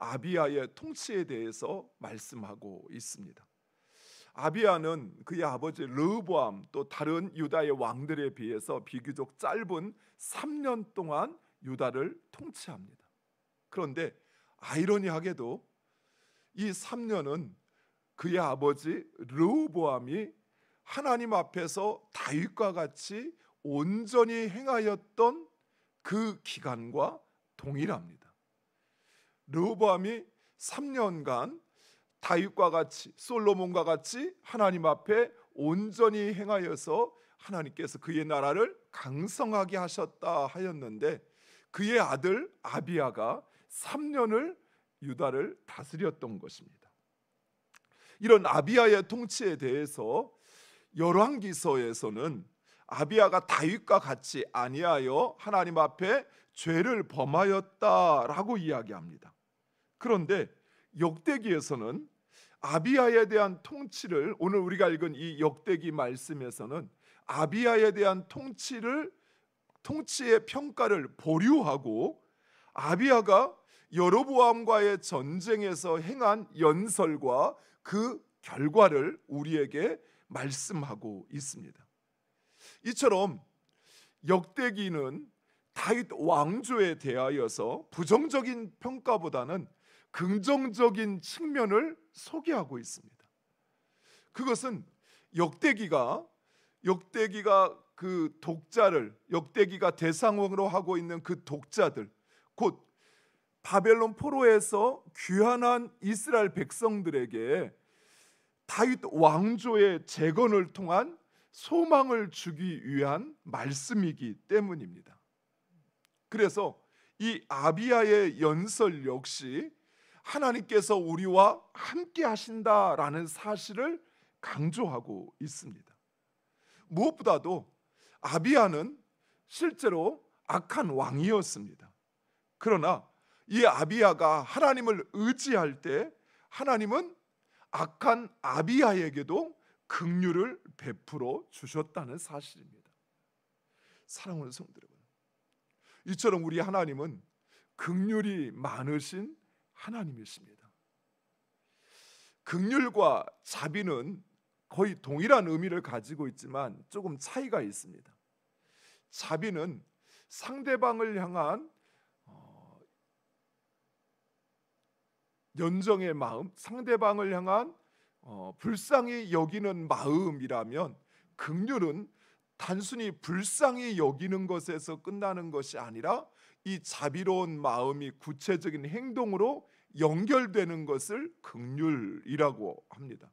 아비야의 통치에 대해서 말씀하고 있습니다. 아비야는 그의 아버지 르호보암 또 다른 유다의 왕들에 비해서 비교적 짧은 3년 동안 유다를 통치합니다. 그런데 아이러니하게도 이 3년은 그의 아버지 르호보암이 하나님 앞에서 다윗과 같이 온전히 행하였던 그 기간과 동일합니다. 르호보암이 3년간 다윗과 같이 솔로몬과 같이 하나님 앞에 온전히 행하여서 하나님께서 그의 나라를 강성하게 하셨다 하였는데, 그의 아들 아비야가 3년을 유다를 다스렸던 것입니다. 이런 아비야의 통치에 대해서 열왕기서에서는 아비야가 다윗과 같이 아니하여 하나님 앞에 죄를 범하였다라고 이야기합니다. 그런데 역대기에서는 아비야에 대한 통치를, 오늘 우리가 읽은 이 역대기 말씀에서는 아비야에 대한 통치의 평가를 보류하고 아비야가 여로보암과의 전쟁에서 행한 연설과 그 결과를 우리에게 말씀하고 있습니다. 이처럼 역대기는 다윗 왕조에 대하여서 부정적인 평가보다는 긍정적인 측면을 소개하고 있습니다. 그것은 역대기가 그 독자를, 역대기가 대상으로 하고 있는 그 독자들, 곧 바벨론 포로에서 귀환한 이스라엘 백성들에게 다윗 왕조의 재건을 통한 소망을 주기 위한 말씀이기 때문입니다. 그래서 이 아비야의 연설 역시 하나님께서 우리와 함께 하신다라는 사실을 강조하고 있습니다. 무엇보다도 아비야는 실제로 악한 왕이었습니다. 그러나 이 아비야가 하나님을 의지할 때 하나님은 악한 아비야에게도 긍휼을 베풀어 주셨다는 사실입니다. 사랑하는 성도 여러분, 이처럼 우리 하나님은 긍휼이 많으신 하나님이십니다. 긍휼과 자비는 거의 동일한 의미를 가지고 있지만 조금 차이가 있습니다. 자비는 상대방을 향한 연정의 마음, 상대방을 향한 불쌍히 여기는 마음이라면, 긍휼은 단순히 불쌍히 여기는 것에서 끝나는 것이 아니라 이 자비로운 마음이 구체적인 행동으로 연결되는 것을 긍휼이라고 합니다.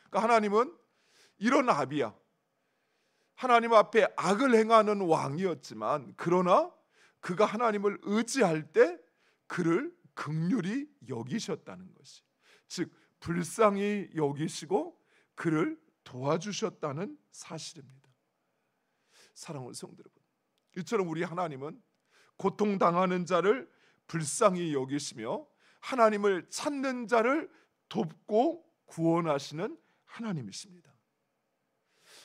그러니까 하나님은 이런 아비야, 하나님 앞에 악을 행하는 왕이었지만 그러나 그가 하나님을 의지할 때 그를 긍휼히 여기셨다는 것이, 즉 불쌍히 여기시고 그를 도와주셨다는 사실입니다. 사랑하는 성도 여러분, 이처럼 우리 하나님은 고통당하는 자를 불쌍히 여기시며 하나님을 찾는 자를 돕고 구원하시는 하나님이십니다.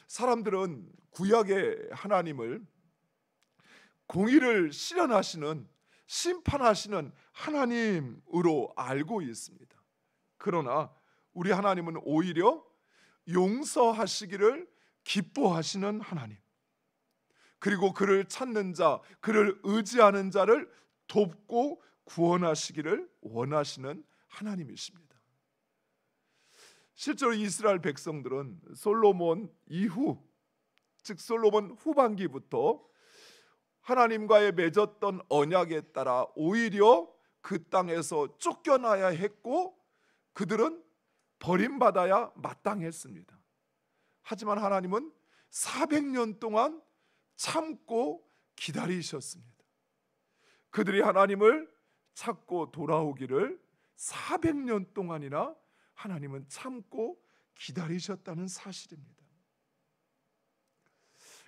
사람들은 구약의 하나님을 공의를 실현하시는, 심판하시는 하나님으로 알고 있습니다. 그러나 우리 하나님은 오히려 용서하시기를 기뻐하시는 하나님, 그리고 그를 찾는 자, 그를 의지하는 자를 돕고 구원하시기를 원하시는 하나님이십니다. 실제로 이스라엘 백성들은 솔로몬 이후, 즉 솔로몬 후반기부터 하나님과의 맺었던 언약에 따라 오히려 그 땅에서 쫓겨나야 했고 그들은 버림받아야 마땅했습니다. 하지만 하나님은 400년 동안 참고 기다리셨습니다. 그들이 하나님을 찾고 돌아오기를 400년 동안이나 하나님은 참고 기다리셨다는 사실입니다.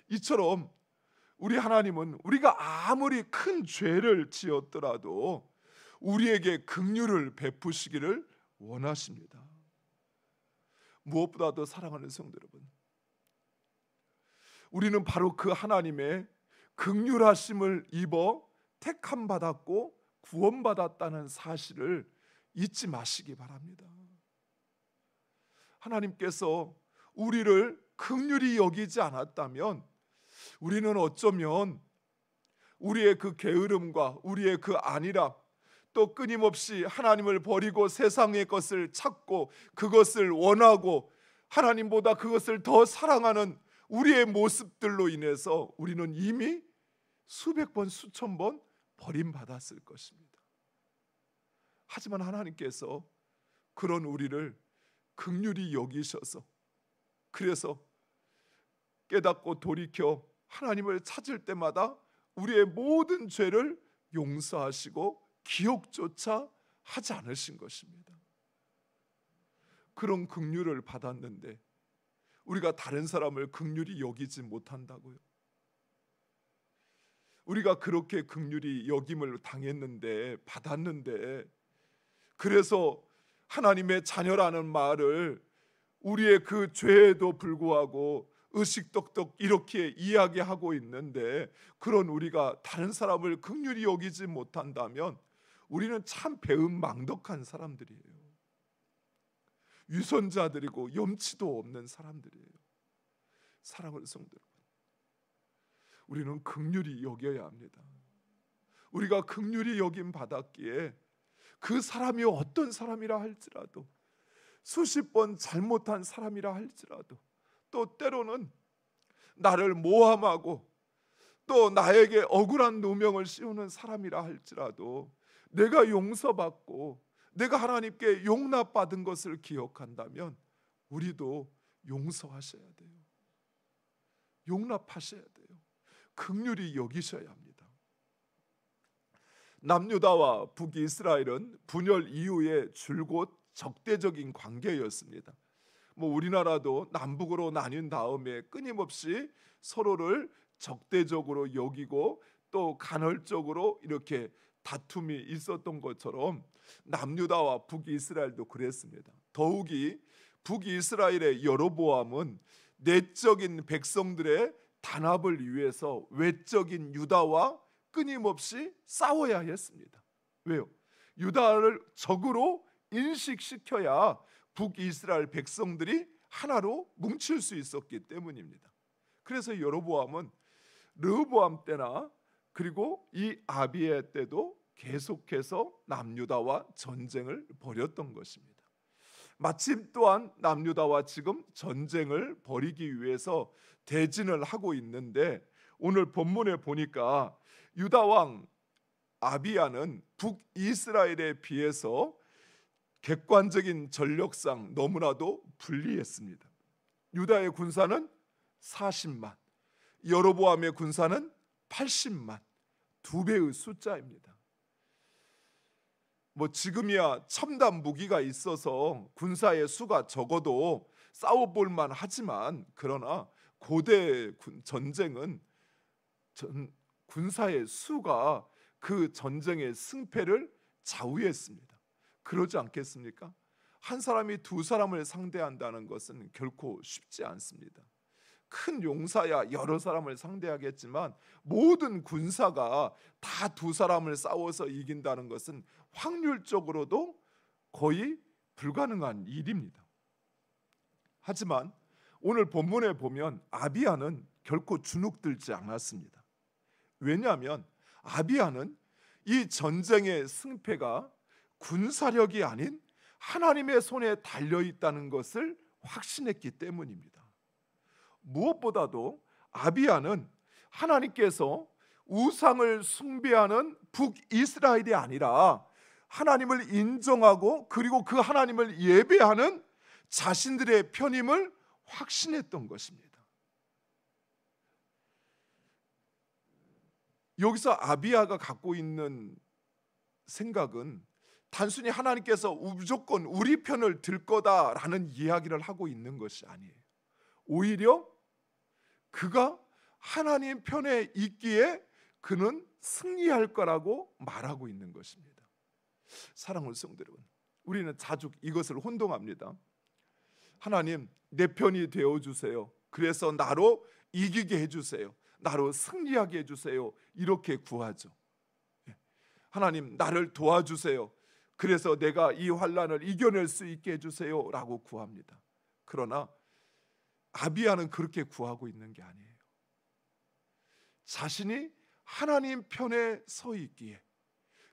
이처럼 우리 하나님은 우리가 아무리 큰 죄를 지었더라도 우리에게 긍휼을 베푸시기를 원하십니다. 무엇보다도 사랑하는 성도 여러분, 우리는 바로 그 하나님의 긍휼하심을 입어 택함 받았고 구원받았다는 사실을 잊지 마시기 바랍니다. 하나님께서 우리를 긍휼히 여기지 않았다면 우리는 어쩌면 우리의 그 게으름과 우리의 그 안일함, 또 끊임없이 하나님을 버리고 세상의 것을 찾고 그것을 원하고 하나님보다 그것을 더 사랑하는 우리의 모습들로 인해서 우리는 이미 수백 번 수천 번 버림받았을 것입니다. 하지만 하나님께서 그런 우리를 긍휼히 여기셔서 그래서 깨닫고 돌이켜 하나님을 찾을 때마다 우리의 모든 죄를 용서하시고 기억조차 하지 않으신 것입니다. 그런 긍휼을 받았는데 우리가 다른 사람을 긍휼히 여기지 못한다고요? 우리가 그렇게 긍휼히 여김을 당했는데 받았는데 그래서 하나님의 자녀라는 말을 우리의 그 죄에도 불구하고 의식떡떡 이렇게 이야기하고 있는데 그런 우리가 다른 사람을 긍휼히 여기지 못한다면 우리는 참 배은망덕한 사람들이에요. 유선자들이고 염치도 없는 사람들이에요. 사랑하는 성도 여러분, 우리는 긍휼히 여겨야 합니다. 우리가 긍휼히 여김 받았기에 그 사람이 어떤 사람이라 할지라도 수십 번 잘못한 사람이라 할지라도 또 때로는 나를 모함하고 또 나에게 억울한 누명을 씌우는 사람이라 할지라도 내가 용서받고 내가 하나님께 용납받은 것을 기억한다면 우리도 용서하셔야 돼요. 용납하셔야 돼요. 긍휼히 여기셔야 합니다. 남유다와 북이스라엘은 분열 이후에 줄곧 적대적인 관계였습니다. 우리나라도 남북으로 나뉜 다음에 끊임없이 서로를 적대적으로 여기고 또 간헐적으로 이렇게 다툼이 있었던 것처럼 남유다와 북이스라엘도 그랬습니다. 더욱이 북이스라엘의 여로보암은 내적인 백성들의 단합을 위해서 외적인 유다와 끊임없이 싸워야 했습니다. 왜요? 유다를 적으로 인식시켜야 북이스라엘 백성들이 하나로 뭉칠 수 있었기 때문입니다. 그래서 여로보암은 르호보암 때나 그리고 이 아비야 때도 계속해서 남유다와 전쟁을 벌였던 것입니다. 마침 또한 남유다와 지금 전쟁을 벌이기 위해서 대진을 하고 있는데 오늘 본문에 보니까 유다 왕 아비야는 북이스라엘에 비해서 객관적인 전력상 너무나도 불리했습니다. 유다의 군사는 40만, 여로보암의 군사는 80만, 2배의 숫자입니다. 지금이야 첨단 무기가 있어서 군사의 수가 적어도 싸워볼만 하지만 그러나 고대 전쟁은 군사의 수가 그 전쟁의 승패를 좌우했습니다. 그러지 않겠습니까? 한 사람이 두 사람을 상대한다는 것은 결코 쉽지 않습니다. 큰 용사야 여러 사람을 상대하겠지만 모든 군사가 다 두 사람을 싸워서 이긴다는 것은 확률적으로도 거의 불가능한 일입니다. 하지만 오늘 본문에 보면 아비야는 결코 주눅들지 않았습니다. 왜냐하면 아비야는 이 전쟁의 승패가 군사력이 아닌 하나님의 손에 달려있다는 것을 확신했기 때문입니다. 무엇보다도 아비야는 하나님께서 우상을 숭배하는 북이스라엘이 아니라 하나님을 인정하고 그리고 그 하나님을 예배하는 자신들의 편임을 확신했던 것입니다. 여기서 아비야가 갖고 있는 생각은 단순히 하나님께서 무조건 우리 편을 들 거다라는 이야기를 하고 있는 것이 아니에요. 오히려 그가 하나님 편에 있기에 그는 승리할 거라고 말하고 있는 것입니다. 사랑하는 성도 여러분, 우리는 자주 이것을 혼동합니다. 하나님, 내 편이 되어주세요. 그래서 나로 이기게 해주세요. 나로 승리하게 해주세요. 이렇게 구하죠. 하나님 나를 도와주세요. 그래서 내가 이 환난을 이겨낼 수 있게 해주세요 라고 구합니다. 그러나 아비야는 그렇게 구하고 있는 게 아니에요. 자신이 하나님 편에 서 있기에,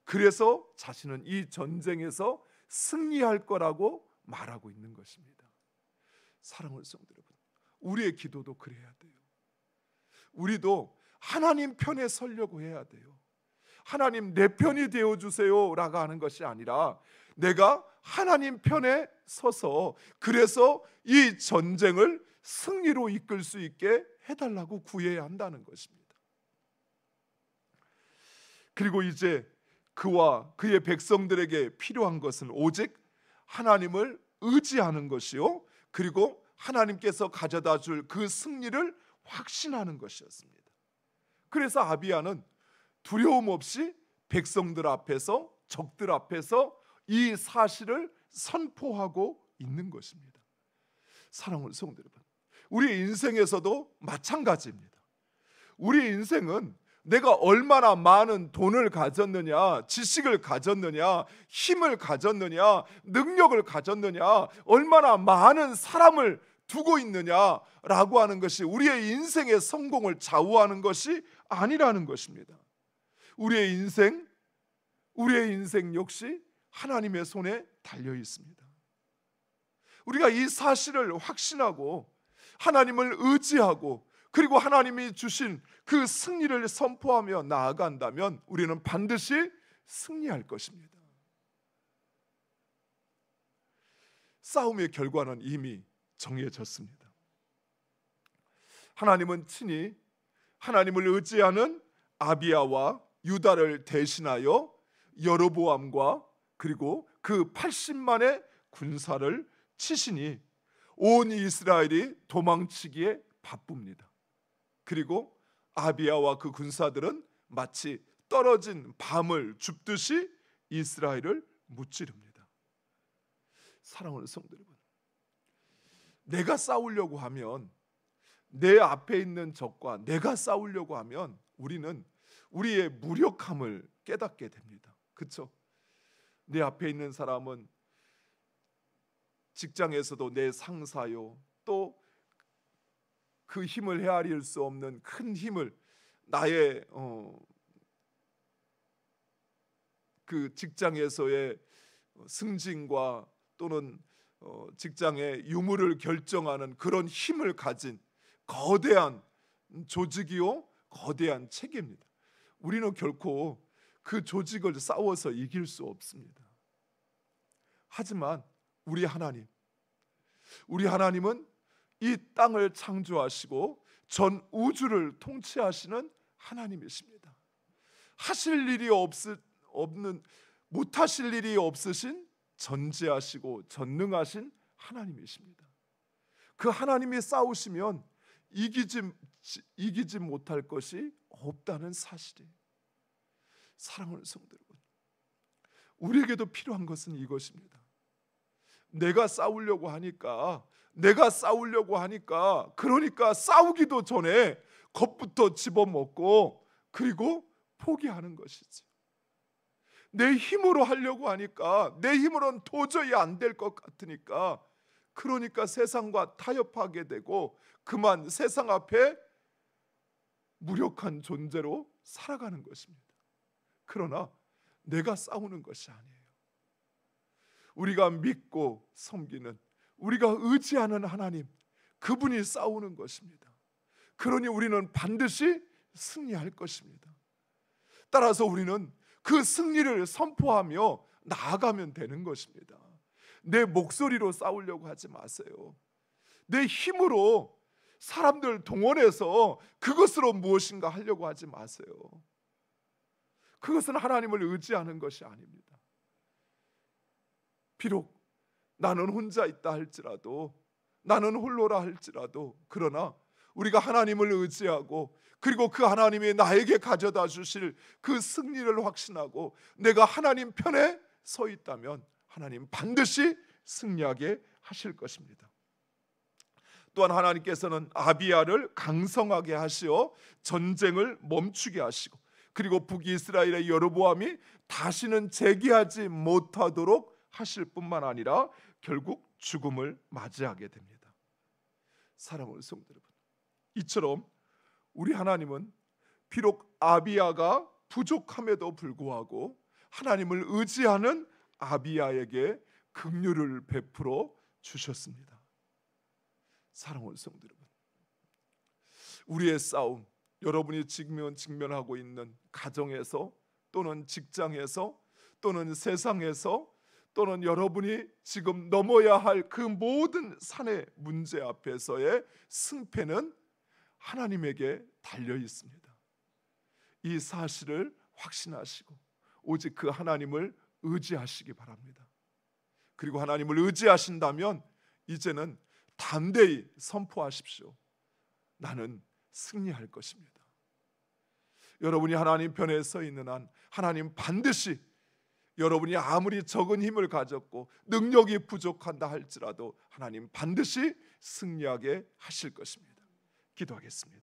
그래서 자신은 이 전쟁에서 승리할 거라고 말하고 있는 것입니다. 사랑하는 성도 여러분, 우리의 기도도 그래야 돼요. 우리도 하나님 편에 서려고 해야 돼요. 하나님 내 편이 되어주세요 라고 하는 것이 아니라 내가 하나님 편에 서서 그래서 이 전쟁을 승리로 이끌 수 있게 해달라고 구해야 한다는 것입니다. 그리고 이제 그와 그의 백성들에게 필요한 것은 오직 하나님을 의지하는 것이요, 그리고 하나님께서 가져다 줄 그 승리를 확신하는 것이었습니다. 그래서 아비야는 두려움 없이 백성들 앞에서, 적들 앞에서 이 사실을 선포하고 있는 것입니다. 사랑하는 성도 여러분, 우리 인생에서도 마찬가지입니다. 우리 인생은 내가 얼마나 많은 돈을 가졌느냐, 지식을 가졌느냐, 힘을 가졌느냐, 능력을 가졌느냐, 얼마나 많은 사람을 두고 있느냐라고 하는 것이 우리의 인생의 성공을 좌우하는 것이 아니라는 것입니다. 우리의 인생 역시 하나님의 손에 달려 있습니다. 우리가 이 사실을 확신하고 하나님을 의지하고 그리고 하나님이 주신 그 승리를 선포하며 나아간다면 우리는 반드시 승리할 것입니다. 싸움의 결과는 이미 정해졌습니다. 하나님은 친히 하나님을 의지하는 아비야와 유다를 대신하여 여로보암과 그리고 그 80만의 군사를 치시니 온 이스라엘이 도망치기에 바쁩니다. 그리고 아비야와 그 군사들은 마치 떨어진 밤을 줍듯이 이스라엘을 무찌릅니다. 사랑하는 성도 여러분, 내가 싸우려고 하면, 내 앞에 있는 적과 내가 싸우려고 하면 우리는 우리의 무력함을 깨닫게 됩니다. 그렇죠? 내 앞에 있는 사람은 직장에서도 내 상사요, 또 그 힘을 헤아릴 수 없는 큰 힘을, 나의 그 직장에서의 승진과 또는 직장의 유무를 결정하는 그런 힘을 가진 거대한 조직이요, 거대한 체계입니다. 우리는 결코 그 조직을 싸워서 이길 수 없습니다. 하지만 우리 하나님은 이 땅을 창조하시고 전 우주를 통치하시는 하나님이십니다. 못하실 일이 없으신 전지하시고 전능하신 하나님이십니다. 그 하나님이 싸우시면 이기지 못할 것이 없다는 사실이에요. 사랑하는 성도 여러분, 우리에게도 필요한 것은 이것입니다. 내가 싸우려고 하니까 그러니까 싸우기도 전에 겁부터 집어먹고 그리고 포기하는 것이지. 내 힘으로 하려고 하니까 내 힘으로는 도저히 안 될 것 같으니까 그러니까 세상과 타협하게 되고 그만 세상 앞에 무력한 존재로 살아가는 것입니다. 그러나 내가 싸우는 것이 아니에요. 우리가 믿고 섬기는, 우리가 의지하는 하나님, 그분이 싸우는 것입니다. 그러니 우리는 반드시 승리할 것입니다. 따라서 우리는 그 승리를 선포하며 나아가면 되는 것입니다. 내 목소리로 싸우려고 하지 마세요. 내 힘으로 사람들 동원해서 그것으로 무엇인가 하려고 하지 마세요. 그것은 하나님을 의지하는 것이 아닙니다. 비록 나는 혼자 있다 할지라도, 나는 홀로라 할지라도, 그러나 우리가 하나님을 의지하고 그리고 그 하나님이 나에게 가져다 주실 그 승리를 확신하고 내가 하나님 편에 서 있다면 하나님 반드시 승리하게 하실 것입니다. 또한 하나님께서는 아비야를 강성하게 하시어 전쟁을 멈추게 하시고 그리고 북이스라엘의 여로보암이 다시는 재기하지 못하도록 하실 뿐만 아니라 결국 죽음을 맞이하게 됩니다. 사랑하는 성도 여러분, 이처럼 우리 하나님은 비록 아비야가 부족함에도 불구하고 하나님을 의지하는 아비야에게 긍휼을 베풀어 주셨습니다. 사랑하는 성도 여러분, 우리의 싸움, 여러분이 직면하고 있는 가정에서 또는 직장에서 또는 세상에서 또는 여러분이 지금 넘어야 할 그 모든 산의 문제 앞에서의 승패는 하나님에게 달려 있습니다. 이 사실을 확신하시고 오직 그 하나님을 의지하시기 바랍니다. 그리고 하나님을 의지하신다면 이제는 담대히 선포하십시오. 나는 승리할 것입니다. 여러분이 하나님 편에 서 있는 한 하나님 반드시 여러분이 아무리 적은 힘을 가졌고 능력이 부족한다 할지라도 하나님 반드시 승리하게 하실 것입니다. 기도하겠습니다.